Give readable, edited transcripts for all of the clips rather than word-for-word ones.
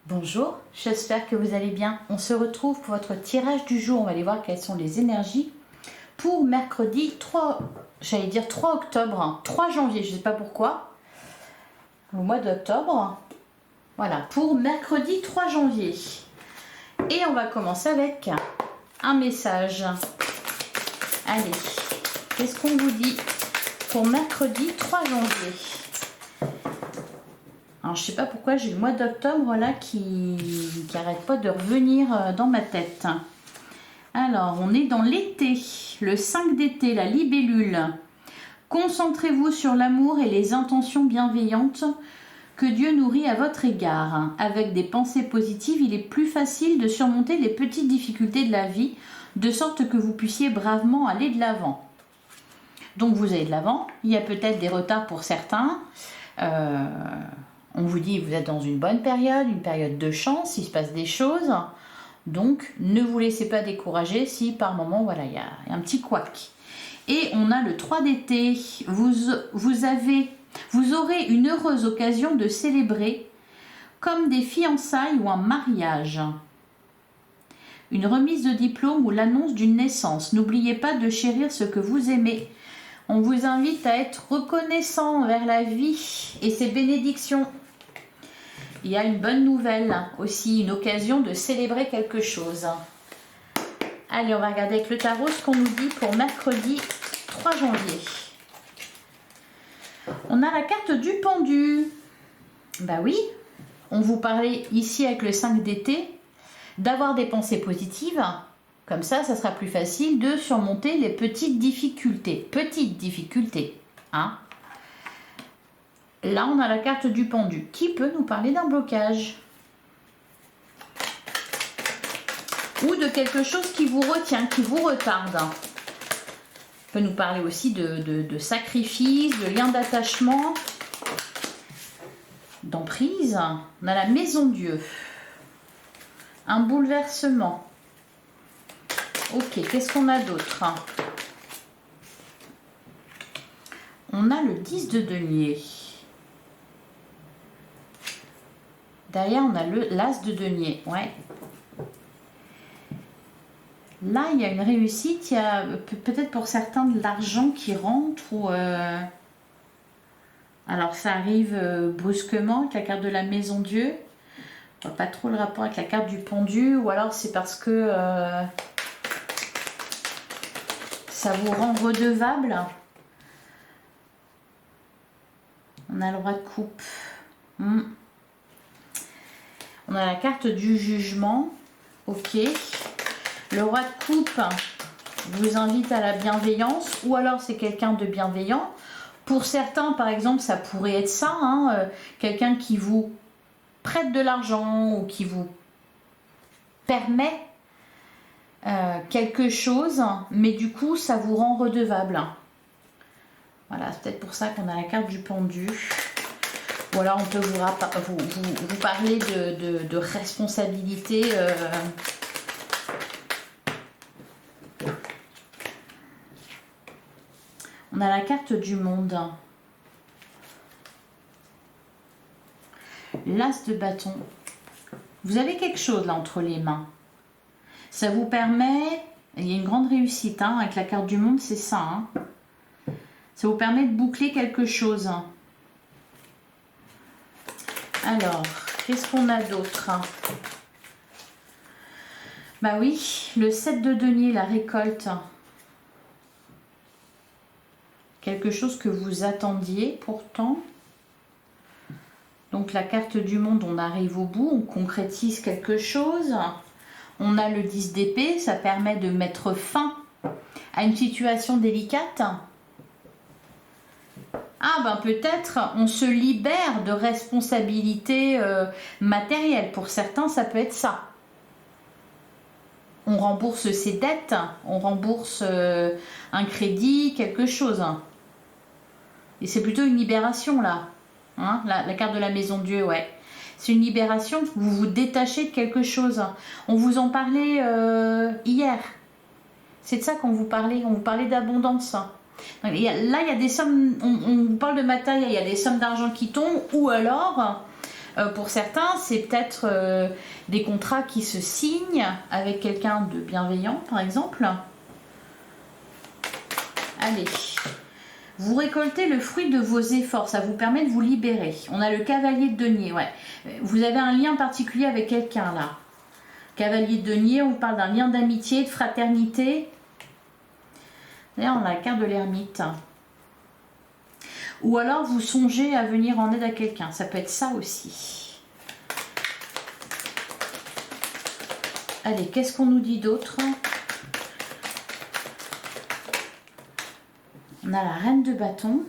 Bonjour, j'espère que vous allez bien. On se retrouve pour votre tirage du jour. On va aller voir quelles sont les énergies pour mercredi 3 octobre, 3 janvier, je ne sais pas pourquoi, au mois d'octobre. Voilà, pour mercredi 3 janvier. Et on va commencer avec un message. Allez, qu'est-ce qu'on vous dit pour mercredi 3 janvier? Alors, je sais pas pourquoi j'ai le mois d'octobre là qui arrête pas de revenir dans ma tête. Alors, on est dans l'été, le 5 d'été, la libellule. Concentrez-vous sur l'amour et les intentions bienveillantes que Dieu nourrit à votre égard. Avec des pensées positives, il est plus facile de surmonter les petites difficultés de la vie, de sorte que vous puissiez bravement aller de l'avant. Donc, vous allez de l'avant. Il y a peut-être des retards pour certains. On vous dit que vous êtes dans une bonne période, une période de chance, il se passe des choses. Donc, ne vous laissez pas décourager si par moment, voilà, il y a un petit couac. Et on a le 3 d'été. Vous aurez une heureuse occasion de célébrer comme des fiançailles ou un mariage. Une remise de diplôme ou l'annonce d'une naissance. N'oubliez pas de chérir ce que vous aimez. On vous invite à être reconnaissant envers la vie et ses bénédictions. Il y a une bonne nouvelle aussi, une occasion de célébrer quelque chose. Allez, on va regarder avec le tarot ce qu'on nous dit pour mercredi 3 janvier. On a la carte du pendu. Bah oui, on vous parlait ici avec le 5 d'été d'avoir des pensées positives. Comme ça sera plus facile de surmonter les petites difficultés. Petites difficultés, hein. Là, on a la carte du pendu qui peut nous parler d'un blocage. Ou de quelque chose qui vous retient, qui vous retarde. Peut nous parler aussi de sacrifice, de lien d'attachement, d'emprise. On a la maison Dieu. Un bouleversement. Ok, qu'est-ce qu'on a d'autre? On a le 10 de denier. Derrière, on a l'as de denier. Ouais. Là, il y a une réussite. Il y a peut-être pour certains de l'argent qui rentre. Ou alors, ça arrive brusquement avec la carte de la maison Dieu. On voit pas trop le rapport avec la carte du pendu. Ou alors, c'est parce que ça vous rend redevable. On a le roi de coupe. On a la carte du jugement. Ok. Le roi de coupe vous invite à la bienveillance. Ou alors c'est quelqu'un de bienveillant. Pour certains, par exemple, ça pourrait être ça. Quelqu'un qui vous prête de l'argent ou qui vous permet quelque chose. Mais du coup, ça vous rend redevable. Voilà, c'est peut-être pour ça qu'on a la carte du pendu. Ou alors on peut vous parler de responsabilité. On a la carte du monde. L'as de bâton. Vous avez quelque chose là entre les mains. Ça vous permet, il y a une grande réussite avec la carte du monde, c'est ça. Ça vous permet de boucler quelque chose. Alors, qu'est-ce qu'on a d'autre? Bah oui, le 7 de denier, la récolte. Quelque chose que vous attendiez pourtant. Donc la carte du monde, on arrive au bout, on concrétise quelque chose. On a le 10 d'épée, ça permet de mettre fin à une situation délicate. Ah ben peut-être on se libère de responsabilités matérielles. Pour certains, ça peut être ça. On rembourse ses dettes, on rembourse un crédit, quelque chose. Et c'est plutôt une libération là. La carte de la maison Dieu, ouais. C'est une libération, vous vous détachez de quelque chose. On vous en parlait hier. C'est de ça qu'on vous parlait, on vous parlait d'abondance. Là, il y a des sommes, on parle de matériel, il y a des sommes d'argent qui tombent, ou alors Pour certains, c'est peut-être des contrats qui se signent avec quelqu'un de bienveillant, par exemple. Allez, vous récoltez le fruit de vos efforts, ça vous permet de vous libérer. On a le cavalier de denier, ouais. Vous avez un lien particulier avec quelqu'un là. Cavalier de denier, on vous parle d'un lien d'amitié, de fraternité. D'ailleurs, on a la carte de l'ermite. Ou alors vous songez à venir en aide à quelqu'un, ça peut être ça aussi. Allez, qu'est-ce qu'on nous dit d'autre? On a la reine de bâton.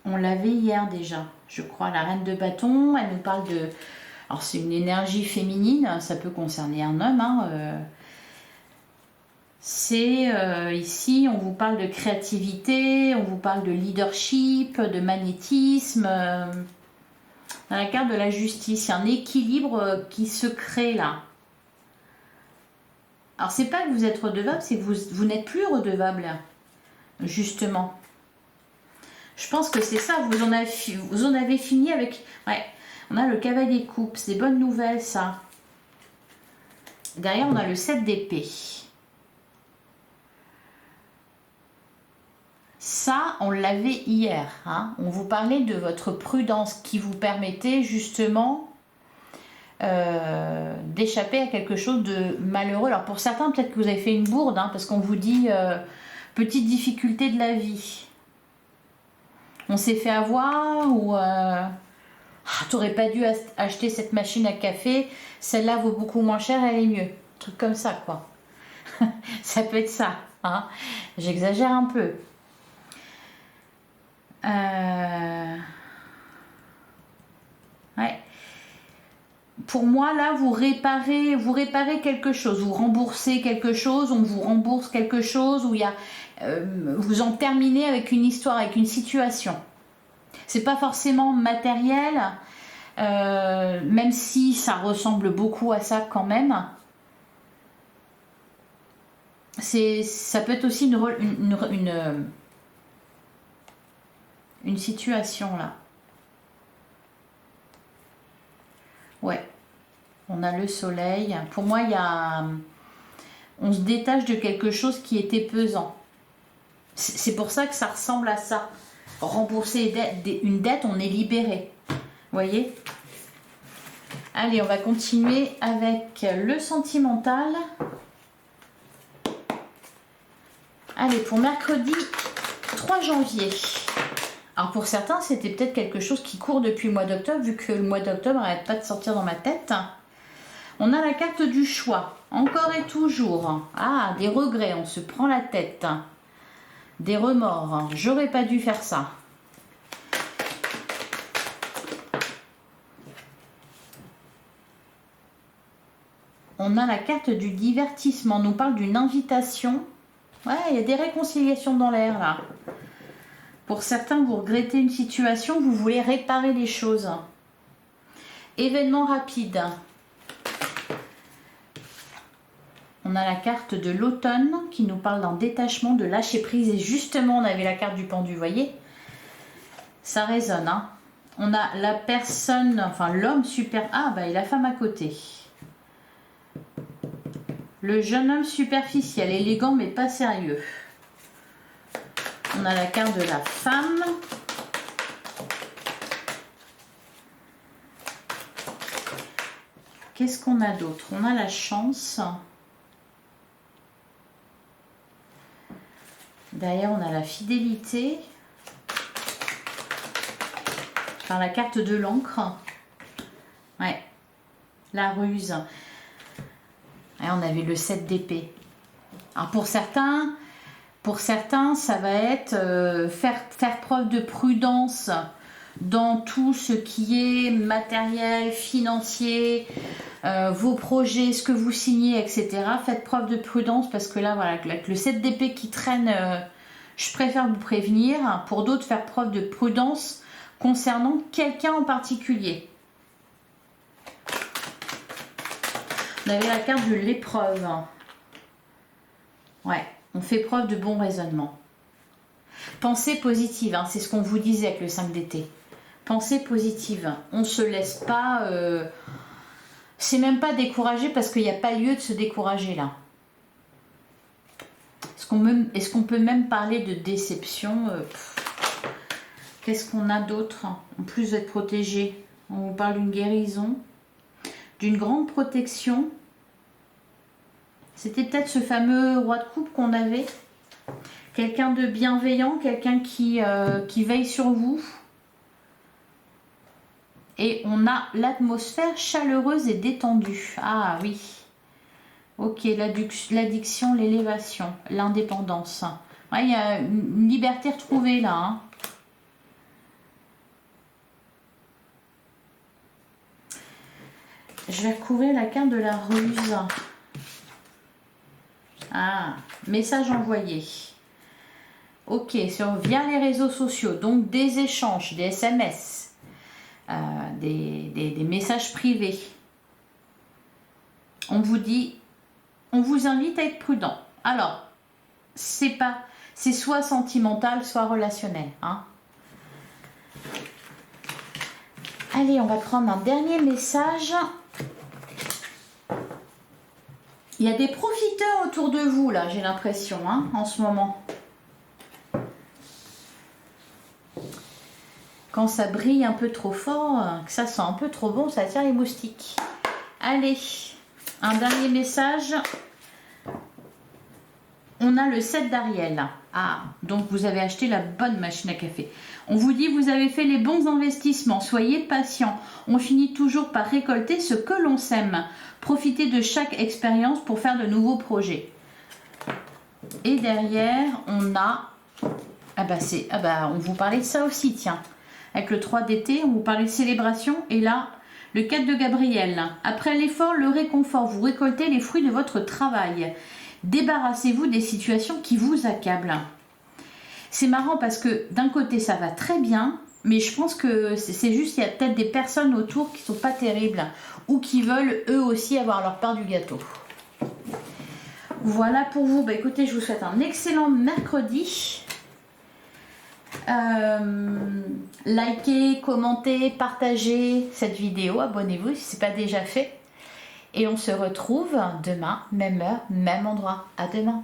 On l'avait hier déjà, je crois, la reine de bâton. Elle nous parle de... Alors c'est une énergie féminine, ça peut concerner un homme. Hein, c'est ici, on vous parle de créativité, on vous parle de leadership, de magnétisme. Dans la carte de la justice, il y a un équilibre qui se crée là. Alors c'est pas que vous êtes redevable, c'est que vous n'êtes plus redevable, justement. Je pense que c'est ça, vous en avez fini avec... Ouais, on a le cavalier de coupe, c'est des bonnes nouvelles ça. Derrière on a le 7 d'épée. Ça, on l'avait hier. Hein. On vous parlait de votre prudence qui vous permettait justement d'échapper à quelque chose de malheureux. Alors pour certains, peut-être que vous avez fait une bourde, hein, parce qu'on vous dit petite difficulté de la vie. On s'est fait avoir ou t'aurais pas dû acheter cette machine à café, celle-là vaut beaucoup moins cher, elle est mieux. Un truc comme ça, quoi. Ça peut être ça. Hein. J'exagère un peu. Ouais. Pour moi, là, vous réparez quelque chose, vous remboursez quelque chose, on vous rembourse quelque chose, où il y a, vous en terminez avec une histoire, avec une situation. C'est pas forcément matériel, même si ça ressemble beaucoup à ça quand même. Ça peut être aussi une situation là. Ouais, on a le soleil. Pour moi, on se détache de quelque chose qui était pesant. C'est pour ça que ça ressemble à ça. Rembourser une dette, on est libéré. Vous voyez? Allez, on va continuer avec le sentimental. Allez, pour mercredi 3 janvier. Alors pour certains, c'était peut-être quelque chose qui court depuis le mois d'octobre, vu que le mois d'octobre n'arrête pas de sortir dans ma tête. On a la carte du choix, encore et toujours. Ah, des regrets, on se prend la tête. Des remords, j'aurais pas dû faire ça. On a la carte du divertissement, on nous parle d'une invitation. Ouais, il y a des réconciliations dans l'air là. Pour certains, vous regrettez une situation, vous voulez réparer les choses. Événement rapide. On a la carte de l'automne qui nous parle d'un détachement, de lâcher prise. Et justement, on avait la carte du pendu, vous voyez. Ça résonne. Hein. On a la personne, enfin l'homme super... Ah, bah et la femme à côté. Le jeune homme superficiel, élégant mais pas sérieux. On a la carte de la femme. Qu'est-ce qu'on a d'autre? On a la chance. Derrière, on a la fidélité. Enfin, la carte de l'encre. Ouais. La ruse. Et on avait le 7 d'épée. Alors pour certains, ça va être faire preuve de prudence dans tout ce qui est matériel, financier, vos projets, ce que vous signez, etc. Faites preuve de prudence parce que là, voilà, avec le 7 d'épée qui traîne, je préfère vous prévenir. Pour d'autres, faire preuve de prudence concernant quelqu'un en particulier. On avait la carte de l'épreuve. Ouais, on fait preuve de bon raisonnement. Pensée positive, hein, c'est ce qu'on vous disait avec le 5 d'été. Pensée positive. On ne se laisse pas... c'est même pas décourager parce qu'il n'y a pas lieu de se décourager là. Est-ce qu'on peut même parler de déception? Qu'est-ce qu'on a d'autre? En plus d'être protégé, on vous parle d'une guérison, d'une grande protection. C'était peut-être ce fameux roi de coupe qu'on avait. Quelqu'un de bienveillant, quelqu'un qui veille sur vous. Et on a l'atmosphère chaleureuse et détendue. Ah oui. Ok, l'addiction, l'élévation, l'indépendance. Ouais, il y a une liberté retrouvée là. Hein. Je vais recouvrir la carte de la ruse. Ah, message envoyé. Ok, via les réseaux sociaux, donc des échanges, des SMS, des messages privés. On vous dit, on vous invite à être prudent. Alors, c'est soit sentimental, soit relationnel. Hein. Allez, on va prendre un dernier message. Il y a des profiteurs autour de vous, là, j'ai l'impression, hein, en ce moment. Quand ça brille un peu trop fort, que ça sent un peu trop bon, ça attire les moustiques. Allez, un dernier message. On a le 7 d'Ariel. Ah, donc vous avez acheté la bonne machine à café. On vous dit, vous avez fait les bons investissements. Soyez patient. On finit toujours par récolter ce que l'on sème. Profitez de chaque expérience pour faire de nouveaux projets. Et derrière, on a... on vous parlait de ça aussi, tiens. Avec le 3 d'été, on vous parlait de célébration. Et là, le 4 de Gabriel. Après l'effort, le réconfort. Vous récoltez les fruits de votre travail. Débarrassez-vous des situations qui vous accablent. C'est marrant parce que d'un côté, ça va très bien. Mais je pense que c'est juste qu'il y a peut-être des personnes autour qui sont pas terribles. Ou qui veulent eux aussi avoir leur part du gâteau. Voilà pour vous. Bah, écoutez, je vous souhaite un excellent mercredi. Likez, commentez, partagez cette vidéo, abonnez-vous si ce n'est pas déjà fait. Et on se retrouve demain, même heure, même endroit. À demain.